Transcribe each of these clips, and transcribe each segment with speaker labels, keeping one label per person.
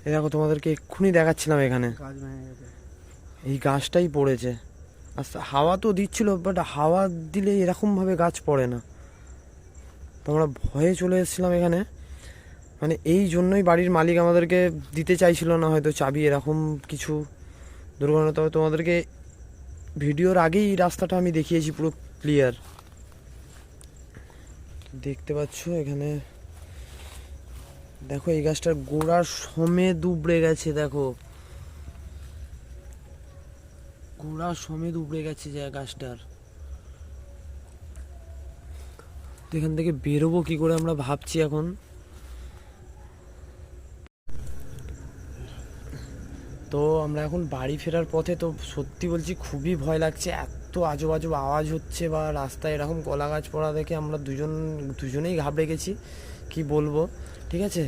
Speaker 1: এই দেখো তোমাদেরকে এক্ষুনি দেখাচ্ছিলাম, এখানে এই গাছটাই পড়েছে। আচ্ছা, হাওয়া তো দিচ্ছিল, বাট হাওয়া দিলে এরকমভাবে গাছ পড়ে না। তো আমরা ভয়ে চলে এসেছিলাম এখানে, মানে এই জন্যই বাড়ির মালিক আমাদেরকে দিতে চাইছিল না হয়তো চাবি, এরকম কিছু দুর্ঘটনা। তবে তোমাদেরকে ভিডিওর আগেই এই রাস্তাটা আমি দেখিয়েছি পুরো ক্লিয়ার, দেখতে পাচ্ছ এখানে। দেখো এই গাছটার গোড়া সমেত উবড়ে গেছে, দেখো গোড়া সমেত উবড়ে গেছে যে গাছটার। তো এখান থেকে বেরোবো কি করে আমরা ভাবছি এখন। তো আমরা এখন বাড়ি ফেরার পথে, তো সত্যি বলছি খুবই ভয় লাগছে, এত আজব আজব আওয়াজ হচ্ছে বা রাস্তায় এরকম কলা গাছ পড়া দেখে আমরা দুজনেই ঘাবড়ে গেছি, কি বলবো। ঠিক আছে,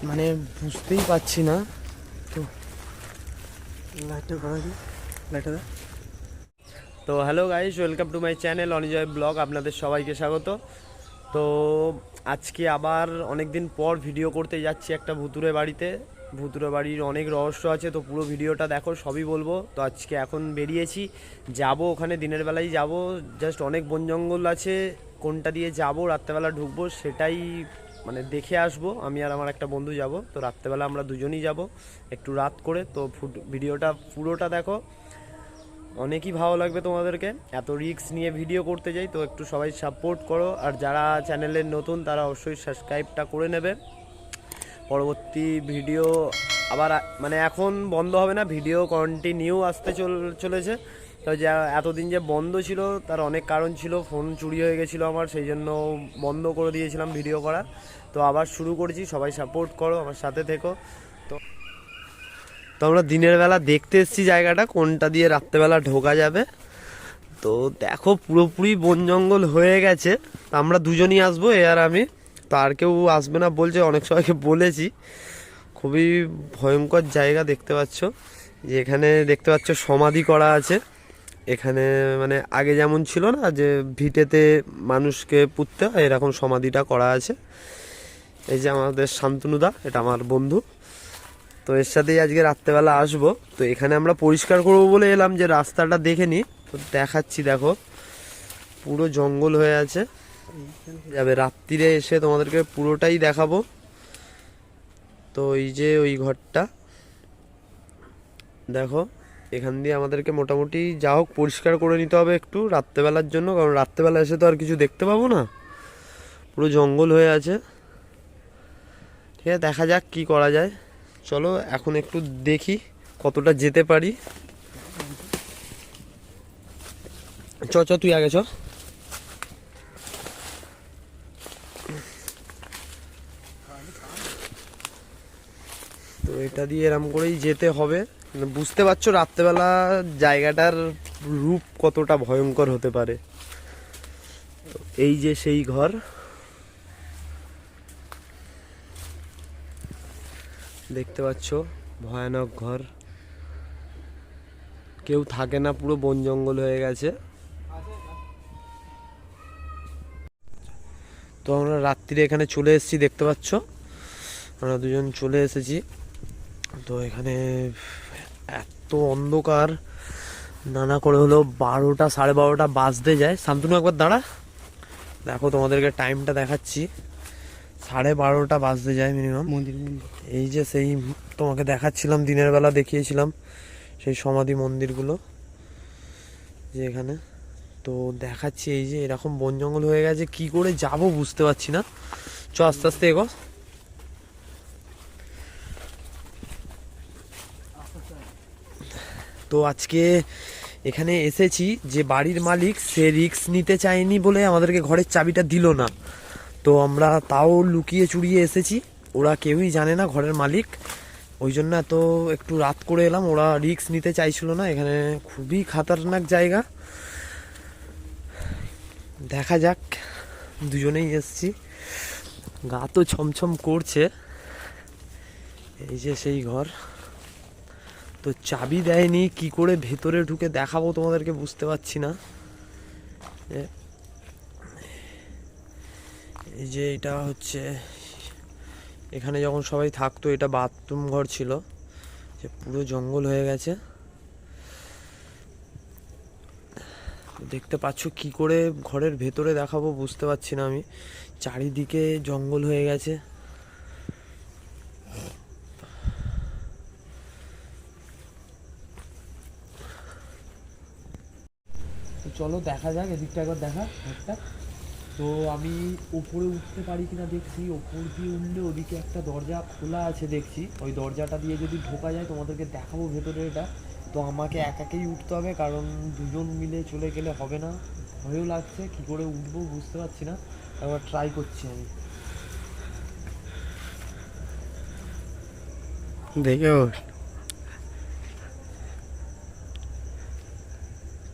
Speaker 1: মানে বুঝতেই পারছি না। তো লাইটটা করা দিই, লাইটটা। তো hello guys, welcome to my channel Anijoy blog, আপনাদের সবাইকে স্বাগত। তো আজকে আবার অনেক দিন পর ভিডিও করতে যাচ্ছি একটা ভুতুরে বাড়িতে। ভুতুরে বাড়ির অনেক রহস্য আছে, তো পুরো ভিডিওটা দেখো, সবই বলবো। তো আজকে এখন বেরিয়েছি, যাব ওখানে, দিনের বেলায় যাব। জাস্ট অনেক বন জঙ্গল আছে, কোনটা দিয়ে যাব, রাত্রেবেলা ঢুকবো সেটাই মানে দেখে আসবো। আমি আর আমার একটা বন্ধু যাব, তো রাত্রেবেলা আমরা দুজনেই যাব একটু রাত করে। তো ভিডিওটা পুরোটা দেখো, অনেকই ভালো লাগবে তোমাদেরকে। এত রিস্ক নিয়ে ভিডিও করতে যাই, তো একটু সবাই সাপোর্ট করো। আর যারা চ্যানেলের নতুন তারা অবশ্যই সাবস্ক্রাইবটা করে নেবে। পরবর্তী ভিডিও আবার মানে এখন বন্ধ হবে না, ভিডিও কন্টিনিউ আসতে চলেছে। তো যা এতদিন যে বন্ধ ছিল তার অনেক কারণ ছিল, ফোন চুরি হয়ে গেছিলো আমার, সেই জন্য বন্ধ করে দিয়েছিলাম ভিডিও করা। তো আবার শুরু করেছি, সবাই সাপোর্ট করো, আমার সাথে থেকো। তো তো আমরা দিনের বেলা দেখতে এসেছি জায়গাটা কোনটা দিয়ে রাত্রেবেলা ঢোকা যাবে। তো দেখো পুরোপুরি বন জঙ্গল হয়ে গেছে। আমরা দুজনই আসবো, এ আর আমি, তো আর কেউ আসবে না বলছে, অনেক সবাইকে বলেছি। খুবই ভয়ঙ্কর জায়গা, দেখতে পাচ্ছ যে এখানে দেখতে পাচ্ছ সমাধি করা আছে এখানে। মানে আগে যেমন ছিল না যে ভিটেতে মানুষকে পুঁততে হয়, এরকম সমাধিটা করা আছে। এই যে আমাদের শান্তনুদা, এটা আমার বন্ধু, তো এর সাথেই আজকে রাত্রেবেলা আসবো। তো এখানে আমরা পরিষ্কার করবো বলে এলাম, যে রাস্তাটা দেখে নি। তো দেখাচ্ছি, দেখো পুরো জঙ্গল হয়ে আছে, যাবে রাত্রিরে এসে তোমাদেরকে পুরোটাই দেখাবো। তো এই যে ওই ঘরটা দেখো, এখান দিয়ে আমাদেরকে মোটামুটি যা হোক পরিষ্কার করে নিতে হবে একটু রাত্রেবেলার জন্য, কারণ রাত্রেবেলা এসে তো আর কিছু দেখতে পাবো না, পুরো জঙ্গল হয়ে আছে। ঠিক আছে, দেখা যাক কি করা যায়। চলো এখন একটু দেখি কতটা যেতে পারি। চ চ, তুই আগে চ। তো এটা দিয়ে এরম করেই যেতে হবে। মানে বুঝতে পারছো রাত্রেবেলা জায়গাটার রূপ কতটা ভয়ঙ্কর হতে পারে। তো এই যে সেই ঘর, দেখতে পাচ্ছ, ভয়ানক ঘর, কেউ থাকে না, পুরো বন জঙ্গল হয়ে গেছে। তো আমরা রাত্রিরে এখানে চলে এসেছি, দেখতে পাচ্ছ আমরা দুজন চলে এসেছি। তো এখানে এত অন্ধকার, নানা করে হলো 12টা 12:30 বাজতে যায়। শান্তনু একবার দাঁড়া, দেখো তোমাদেরকে টাইমটা দেখাচ্ছি, 12:30 বাজতে যায় মিনিমাম। এই যে সেই তোমাকে দেখাচ্ছিলাম, দিনের বেলা দেখিয়েছিলাম সেই সমাধি মন্দিরগুলো যে এখানে। তো দেখাচ্ছি, এই যে এরকম বন জঙ্গল হয়ে গেছে, কি করে যাব বুঝতে পারছি না। চ আস্তে আস্তে এগো। তো আজকে এখানে এসেছি, যে বাড়ির মালিক সে রিস্ক নিতে চায়নি বলে আমাদেরকে ঘরের চাবিটা দিল না। তো আমরা তাও লুকিয়ে চুরিয়ে এসেছি, ওরা কেউই জানে না ঘরের মালিক, ওই জন্য এত একটু রাত করে এলাম। ওরা রিস্ক নিতে চাইছিল না, এখানে খুবই খাতারনাক জায়গা। দেখা যাক, দুজনেই এসছি, গা তো ছমছম করছে। এই যে সেই ঘর, তো চাবি দেয়নি, কি করে ভেতরে ঢুকে দেখাবো তোমাদেরকে বুঝতে পারছি না। এই যে এটা হচ্ছে এখানে যখন সবাই থাকতো এটা বাথরুম ঘর ছিল, যে পুরো জঙ্গল হয়ে গেছে। দেখতে পাচ্ছ কি করে ঘরের ভেতরে দেখাবো বুঝতে পারছি না আমি, চারিদিকে জঙ্গল হয়ে গেছে। তো চলো দেখা যাক, এদিকটা একবার দেখা ঘরটা। তো আমি উপরে উঠতে পারি কিনা দেখছি, ওপর দিয়ে উঠলে ওদিকে একটা দরজা খোলা আছে দেখছি, ওই দরজাটা দিয়ে যদি ঢোকা যায় তোমাদেরকে দেখাবো ভেতরে এটা। তো আমাকে একাকেই উঠতে হবে, কারণ দুজন মিলে চলে গেলে হবে না, ভয়ও লাগছে, কি করে উঠবো বুঝতে পারছি না, একবার ট্রাই করছি আমি।
Speaker 2: দেখে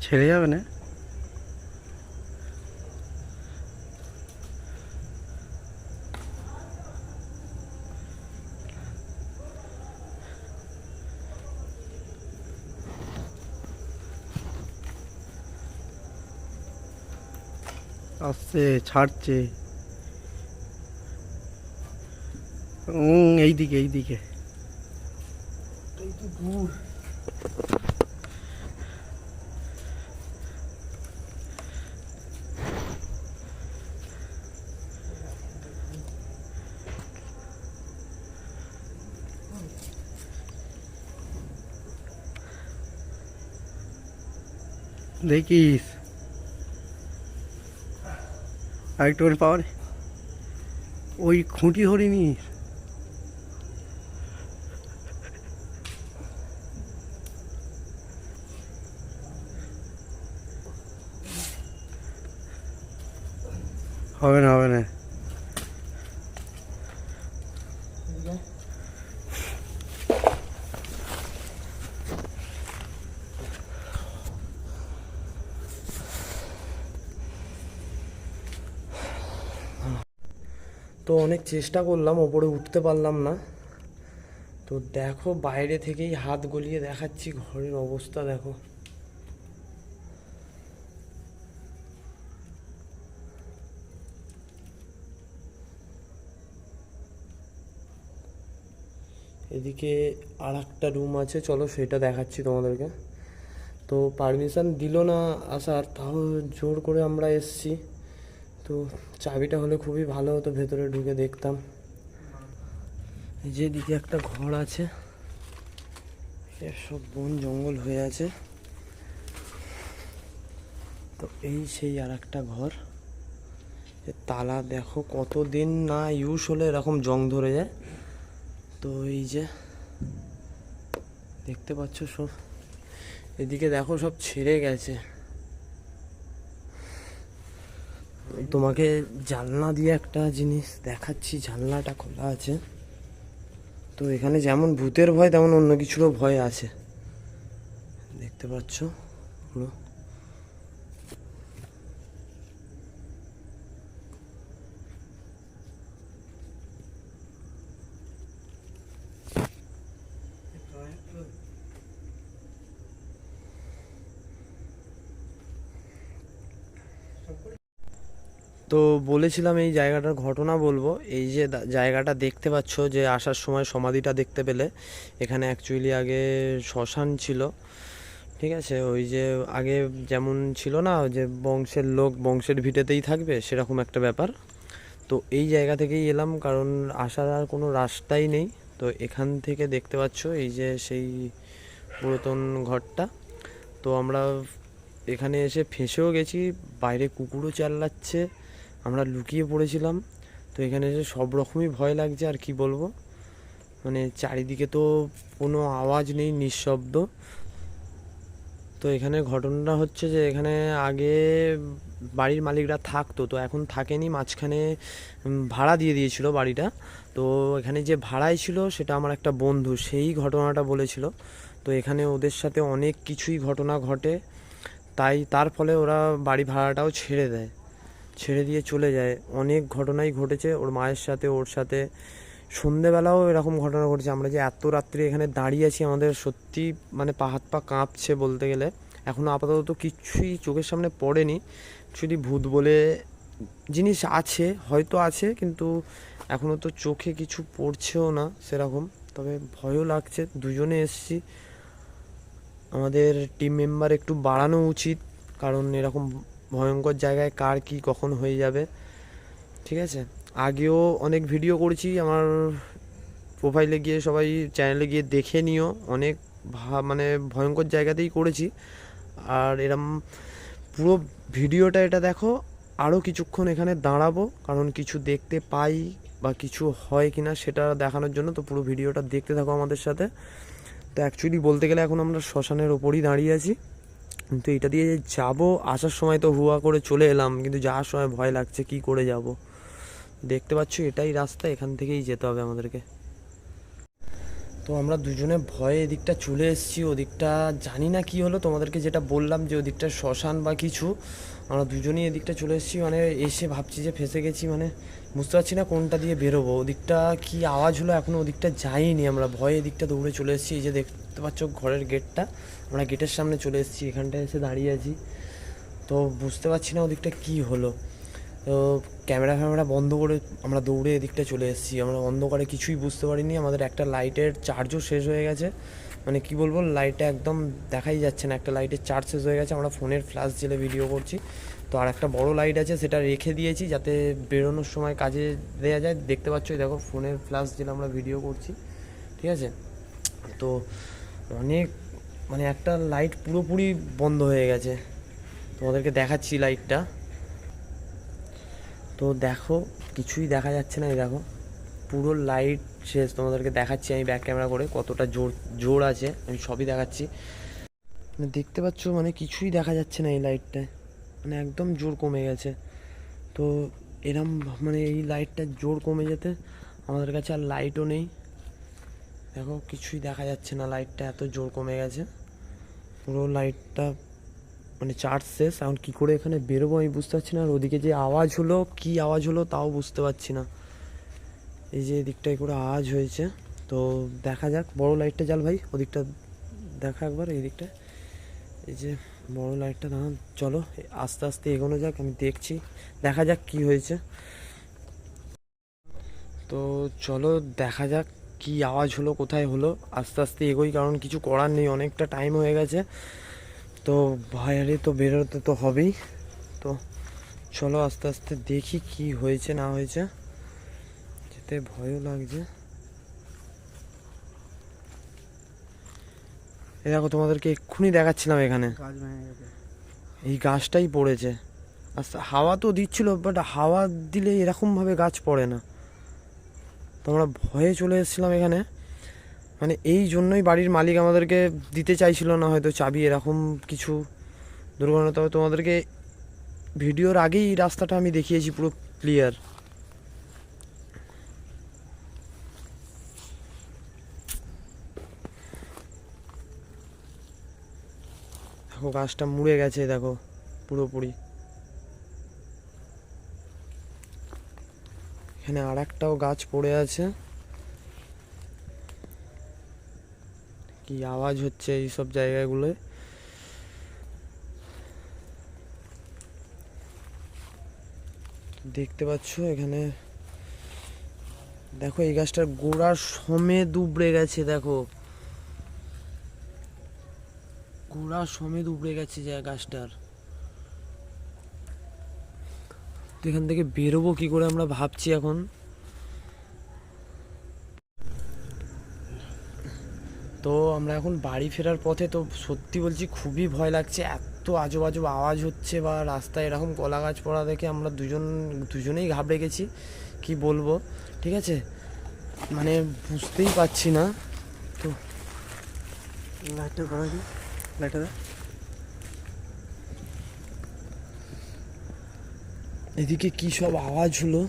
Speaker 2: ছেড়ে যাবে না। আসছে, ছাড়ছে। এইদিকে এইদিকে।
Speaker 1: এই তো দূর।
Speaker 2: দেখিস আরেকটু করে পাওয়ার ওই খুঁটি ধরিনি। হবে না, হবে না।
Speaker 1: তো অনেক চেষ্টা করলাম, ওপরে উঠতে পারলাম না। তো দেখো বাইরে থেকেই হাত গলিয়ে দেখাচ্ছি ঘরের অবস্থা দেখো। এদিকে আর একটা রুম আছে, চলো সেটা দেখাচ্ছি তোমাদেরকে। তো পারমিশন দিল না আসার, তাও জোর করে আমরা এসছি। তো চাবিটা হলে খুবই ভালো হতো, ভেতরে ঢুকে দেখতাম। এই যে এদিকে একটা ঘর আছে, এর সব বন জঙ্গল হয়ে আছে। তো এই সেই আর একটা ঘর, তালা দেখো কতদিন না ইউজ হলে এরকম জং ধরে যায়। তো এই যে দেখতে পাচ্ছ সব, এদিকে দেখো সব ছেড়ে গেছে। তোমাকে জানলা দিয়ে একটা জিনিস দেখাচ্ছি, জানলাটা খোলা আছে। তো এখানে যেমন ভূতের ভয় তেমন অন্য কিছুরও ভয় আছে, দেখতে পাচ্ছ পুরো। তো বলেছিলাম এই জায়গাটার ঘটনা বলবো। এই যে জায়গাটা দেখতে পাচ্ছ, যে আসার সময় সমাধিটা দেখতে পেলে, এখানে অ্যাকচুয়ালি আগে শ্মশান ছিল, ঠিক আছে। ওই যে আগে যেমন ছিল না, যে বংশের লোক বংশের ভিটেতেই থাকবে, সেরকম একটা ব্যাপার। তো এই জায়গা থেকেই এলাম, কারণ আসার আর কোনো রাস্তাই নেই। তো এখান থেকে দেখতে পাচ্ছ এই যে সেই পুরাতন ঘরটা। তো আমরা এখানে এসে ফেঁসেও গেছি, বাইরে কুকুরও চেল্লাচ্ছে, আমরা লুকিয়ে পড়েছিলাম। তো এখানে এসে সব রকমই ভয় লাগছে, আর কি বলবো, মানে চারিদিকে তো কোনো আওয়াজ নেই, নিঃশব্দ। তো এখানে ঘটনাটা হচ্ছে যে এখানে আগে বাড়ির মালিকরা থাকতো, তো এখন থাকেনি, মাঝখানে ভাড়া দিয়ে দিয়েছিল বাড়িটা। তো এখানে যে ভাড়ায় ছিল সেটা আমার একটা বন্ধু, সেই ঘটনাটা বলেছিল। তো এখানে ওদের সাথে অনেক কিছুই ঘটনা ঘটে, তাই তার ফলে ওরা বাড়ি ভাড়াটাও ছেড়ে দেয়, ছেড়ে দিয়ে চলে যায়। অনেক ঘটনাই ঘটেছে ওর মায়ের সাথে, ওর সাথে। সন্ধেবেলাও এরকম ঘটনা ঘটেছে। আমরা যে এত রাত্রে এখানে দাঁড়িয়ে আছি, আমাদের সত্যি মানে পা হাত পা কাঁপছে বলতে গেলে। এখনও আপাতত কিছুই চোখের সামনে পড়েনি। অ্যাকচুয়ালি ভূত বলে জিনিস আছে, হয়তো আছে, কিন্তু এখনও তো চোখে কিছু পড়ছেও না সেরকম, তবে ভয়ও লাগছে। দুজনে এসছি, আমাদের টিম মেম্বার একটু বাড়ানো উচিত, কারণ এরকম ভয়ঙ্কর জায়গায় কার কি কখন হয়ে যাবে। ঠিক আছে, আগেও অনেক ভিডিও করেছি, আমার প্রোফাইলে গিয়ে সবাই চ্যানেলে গিয়ে দেখে নিও, অনেক মানে ভয়ঙ্কর জায়গাতেই করেছি। আর এরম পুরো ভিডিওটা এটা দেখো, আরও কিছুক্ষণ এখানে দাঁড়াবো, কারণ কিছু দেখতে পাই বা কিছু হয় কিনা সেটা দেখানোর জন্য। তো পুরো ভিডিওটা দেখতে থাকো আমাদের সাথে। তো অ্যাকচুয়ালি বলতে গেলে এখন আমরা শ্মশানের ওপরই দাঁড়িয়ে আছি, কিন্তু এটা দিয়ে যাব, আসার সময় তো হুয়া করে চলে এলাম, কিন্তু যাওয়ার সময় ভয় লাগছে কি করে যাব। দেখতে পাচ্ছ এটাই রাস্তা, এখান থেকেই যেতে হবে আমাদেরকে। তো আমরা দুজনে ভয়ে এদিকটা চলে এসেছি, ওদিকটা জানি না কি হলো, তোমাদেরকে যেটা বললাম যে ওদিকটা শ্মশান বা কিছু, আমরা দুজনেই এদিকটা চলে এসেছি। মানে এসে ভাবছি যে ফেঁসে গেছি, মানে বুঝতে পারছি না কোনটা দিয়ে বেরোবো। ওদিকটা কি আওয়াজ হলো, এখনও ওদিকটা যাইনি, আমরা ভয়ে এদিকটা দৌড়ে চলে এসেছি। এই যে দেখতে পাচ্ছ ঘরের গেটটা, আমরা গেটের সামনে চলে এসেছি, এখানটায় এসে দাঁড়িয়ে আছি। তো বুঝতে পারছি না ওদিকটা কি হলো। তো ক্যামেরা ফ্যামেরা বন্ধ করে আমরা দৌড়ে এদিকটা চলে এসেছি। আমরা অন্ধকারে কিছুই বুঝতে পারিনি, আমাদের একটা লাইটের চার্জও শেষ হয়ে গেছে, মানে কি বলবো, লাইটটা একদম দেখাই যাচ্ছে না, একটা লাইটের চার্জ শেষ হয়ে গেছে। আমরা ফোনের ফ্ল্যাশ জেলে ভিডিও করছি, তো আর একটা বড় লাইট আছে সেটা রেখে দিয়েছি যাতে বেরোনোর সময় কাজে দেওয়া যায়। দেখতে পাচ্ছ দেখো ফোনের ফ্ল্যাশ জেলে আমরা ভিডিও করছি, ঠিক আছে। তো অনেক মানে একটা লাইট পুরোপুরি বন্ধ হয়ে গেছে, তোমাদেরকে দেখাচ্ছি লাইটটা। তো দেখো কিছুই দেখা যাচ্ছে না, এই দেখো পুরো লাইট শেষ। তোমাদেরকে দেখাচ্ছি আমি ব্যাক ক্যামেরা করে কতটা জোর আছে, আমি সবই দেখাচ্ছি। মানে দেখতে পাচ্ছ মানে কিছুই দেখা যাচ্ছে না এই লাইটটায়, মানে একদম জোর কমে গেছে। তো এরম মানে এই লাইটটার জোর কমে যেতে আমাদের কাছে আর লাইটও নেই, দেখো কিছুই দেখা যাচ্ছে না, লাইটটা এত জোর কমে গেছে। পুরো লাইটটা মানে চার্জ শেষ। এখন কী করে এখানে বেরোবো আমি বুঝতে পারছি না। আর ওদিকে যে আওয়াজ হলো, কী আওয়াজ হলো তাও বুঝতে পারছি না। এই যে এদিকটায় করে আওয়াজ হয়েছে, তো দেখা যাক। বড় লাইটটা জ্বাল ভাই, ওদিকটা দেখা একবার, এই দিকটা এই যে বড় লাইটটা দাঁড়ান। চলো আস্তে আস্তে এগোনো যাক, আমি দেখছি, দেখা যাক কি হয়েছে। তো চলো দেখা যাক কি আওয়াজ হলো, কোথায় হলো। আস্তে আস্তে এগোই, কারণ কিছু করার নেই, অনেকটা টাইম হয়ে গেছে। তো বাইরে তো বেরোতে তো হবেই। তো চলো আস্তে আস্তে দেখি কি হয়েছে না হয়েছে, যেতে ভয়ও লাগছে। এই দেখো তোমাদেরকে এক্ষুনি দেখাচ্ছিলাম, এখানে এই গাছটাই পড়েছে। আচ্ছা হাওয়া তো দিচ্ছিল, বাট হাওয়া দিলে এরকমভাবে গাছ পড়ে না। তো আমরা ভয়ে চলে এসেছিলাম এখানে, মানে এই জন্যই বাড়ির মালিক আমাদেরকে দিতে চাইছিল না হয়তো চাবি, এরকম কিছু দুর্ঘটনা। তবে তোমাদেরকে ভিডিওর আগেই এই রাস্তাটা আমি দেখিয়েছি পুরো ক্লিয়ার। দেখো গাছটা মুড়ে গেছে, দেখো পুরোপুরি। এখানে আর একটাও গাছ পড়ে আছে। কি আওয়াজ হচ্ছে এইসব জায়গাগুলোয়। দেখতে পাচ্ছ এখানে, দেখো এই গাছটার গোড়া সমেত উবড়ে গেছে, দেখো গোড়া সমেত উবড়ে গেছে যে গাছটার। তো এখান থেকে বেরোবো কি করে আমরা ভাবছি এখন। তো আমরা এখন বাড়ি ফেরার পথে, তো সত্যি বলছি খুবই ভয় লাগছে, এত আজব আজব আওয়াজ হচ্ছে বা রাস্তায় এরকম কলা গাছ পড়া দেখে আমরা দুজনেই ঘাবড়ে গেছি, কি বলবো। ঠিক আছে, মানে বুঝতেই পারছি না। তো
Speaker 2: লাইটটা করা কি, লাইটটা দে।
Speaker 1: এদিকে কি সব আওয়াজ হলো,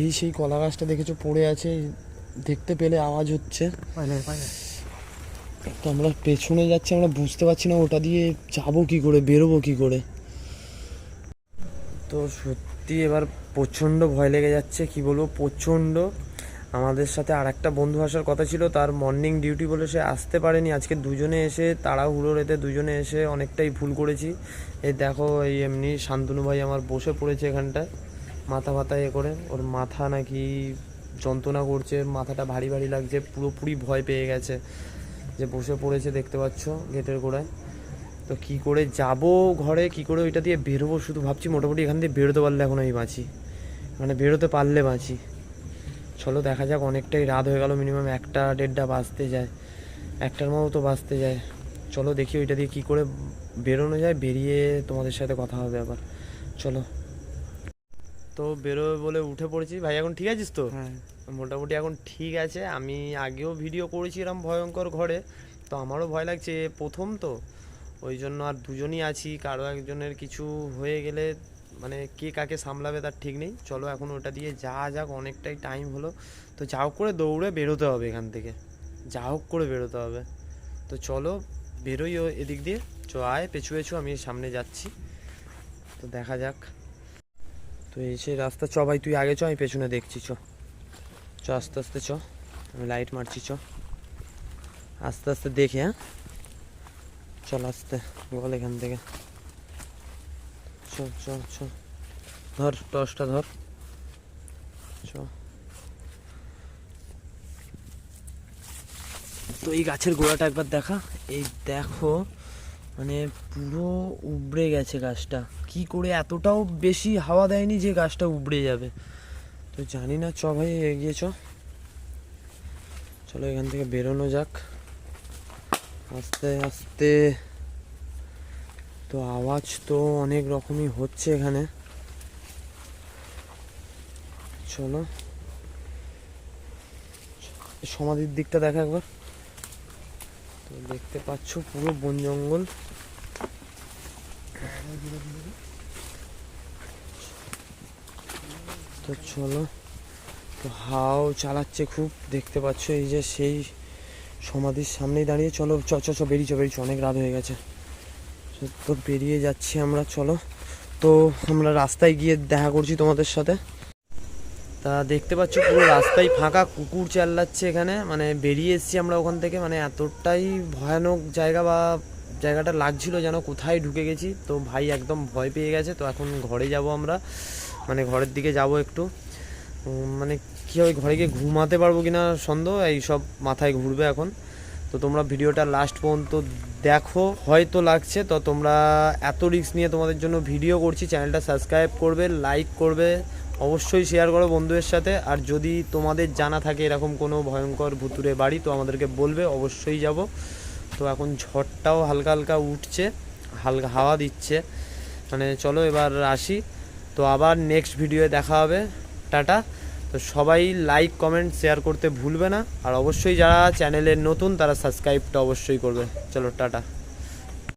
Speaker 1: এই সেই কলা গাছটা দেখেছো পড়ে আছে, দেখতে পেলে আওয়াজ হচ্ছে। তো আমরা পেছনে যাচ্ছি, আমরা বুঝতে পারছি না ওটা দিয়ে যাবো কি করে, বেরোবো কি করে। তো সত্যি এবার প্রচণ্ড ভয় লেগে যাচ্ছে, কি বলবো প্রচণ্ড। আমাদের সাথে আর একটা বন্ধু আসার কথা ছিল, তার মর্নিং ডিউটি বলে সে আসতে পারেনি আজকে। দুজনে এসে তাড়াহুড়োর এতে দুজনে এসে অনেকটাই ভুল করেছি। এই দেখো এই এমনি শান্তনু ভাই আমার বসে পড়েছে এখানটায়, মাথা ফাতা এ করে, ওর মাথা নাকি যন্ত্রণা করছে, মাথাটা ভারী ভারী লাগছে, পুরোপুরি ভয় পেয়ে গেছে, যে বসে পড়েছে দেখতে পাচ্ছ গেটের গোড়ায়। তো কী করে যাব ঘরে, কী করে ওইটা দিয়ে বেরোবো শুধু ভাবছি। মোটামুটি এখান দিয়ে বেরোতে পারলে এখন আমি বাঁচি, মানে বেরোতে পারলে বাঁচি। চলো দেখা যাক, অনেকটাই রাত হয়ে গেল, মিনিমাম 1টা 1:30 বাজতে যায়, 1টার মতো তো বাজতে যায়। চলো দেখি ওইটা দিয়ে কী করে বেরোনো যায়, বেরিয়ে তোমাদের সাথে কথা হবে আবার। চলো। তো বেরোবে বলে উঠে পড়েছি। ভাই এখন ঠিক আছিস তো?
Speaker 2: হ্যাঁ
Speaker 1: মোটামুটি এখন ঠিক আছে। আমি আগেও ভিডিও করেছি এরম ভয়ঙ্কর ঘরে, তো আমারও ভয় লাগছে, প্রথম তো ওই জন্য। আর দুজনই আছি, কারো একজনের কিছু হয়ে গেলে মানে কে কাকে সামলাবে তার ঠিক নেই। চলো এখন ওটা দিয়ে যা যাক, অনেকটাই টাইম হলো, তো যা হোক করে দৌড়ে বেরোতে হবে এখান থেকে, যা হোক করে বেরোতে হবে। তো চলো বেরোই এদিক দিয়ে, আয় পেছু পেছু, আমি সামনে যাচ্ছি, তো দেখা যাক। তো এই সেই রাস্তা, ভাই তুই আগে আমি পেছনে দেখছি, আস্তে আস্তে আমি লাইট মারছি, আস্তে আস্তে দেখে। হ্যাঁ চল আস্তে, বল এখান থেকে, চ ধর টর্চটা ধর, তো এই গাছের গোড়াটা একবার দেখা, এই দেখো মানে পুরো উবড়ে গেছে গাছটা। কি করে, এতটাও বেশি হাওয়া দেয়নি যে গাছটা উবড়ে যাবে, তো জানি না। ভাই এগিয়ে চলো এখান থেকে বেরোনো যাক আস্তে আস্তে। তো আওয়াজ তো অনেক রকমই হচ্ছে এখানে, চলো সমাধির দিকটা দেখা একবার। তো দেখতে পাচ্ছ পুরো বন জঙ্গল, তো চলো। তো হাও চালাচ্ছে খুব, দেখতে পাচ্ছ এই যে সেই সমাধির সামনেই দাঁড়িয়ে। চলো বেরিয়েছ, অনেক রাত হয়ে গেছে, তো বেরিয়ে যাচ্ছি আমরা। চলো, তো আমরা রাস্তায় গিয়ে দেখা করছি তোমাদের সাথে। তা দেখতে পাচ্ছ পুরো রাস্তায় ফাঁকা, কুকুর চেল্লাচ্ছে এখানে, মানে বেরিয়ে এসেছি আমরা ওখান থেকে, মানে এতটাই ভয়ানক জায়গা, বা জায়গাটা লাগছিল যেন কোথায় ঢুকে গেছি। তো ভাই একদম ভয় পেয়ে গেছে, তো এখন ঘরে যাব আমরা, মানে ঘরের দিকে যাব একটু। মানে কী হবে, ঘরে গিয়ে ঘুমাতে পারবো কিনা সন্দেহ, এই সব মাথায় ঘুরবে এখন। তো তোমরা ভিডিওটা লাস্ট পর্যন্ত দেখো, হয়তো লাগছে। তো তোমরা এত রিস্ক নিয়ে তোমাদের জন্য ভিডিও করছি, চ্যানেলটা সাবস্ক্রাইব করবে, লাইক করবে, অবশ্যই শেয়ার করো বন্ধুদের সাথে। আর যদি তোমাদের জানা থাকে এরকম কোনো ভয়ঙ্কর ভুতুরে বাড়ি, তো আমাদেরকে বলবে, অবশ্যই যাব। তো এখন ঝড়টাও হালকা হালকা উঠছে, হালকা হাওয়া দিচ্ছে, মানে চলো এবার আসি। তো আবার নেক্সট ভিডিওয়ে দেখা হবে, টাটা। তো সবাই লাইক কমেন্ট শেয়ার করতে ভুলবে না, আর অবশ্যই যারা চ্যানেলের নতুন তারা সাবস্ক্রাইবটা অবশ্যই করবে। চলো টাটা।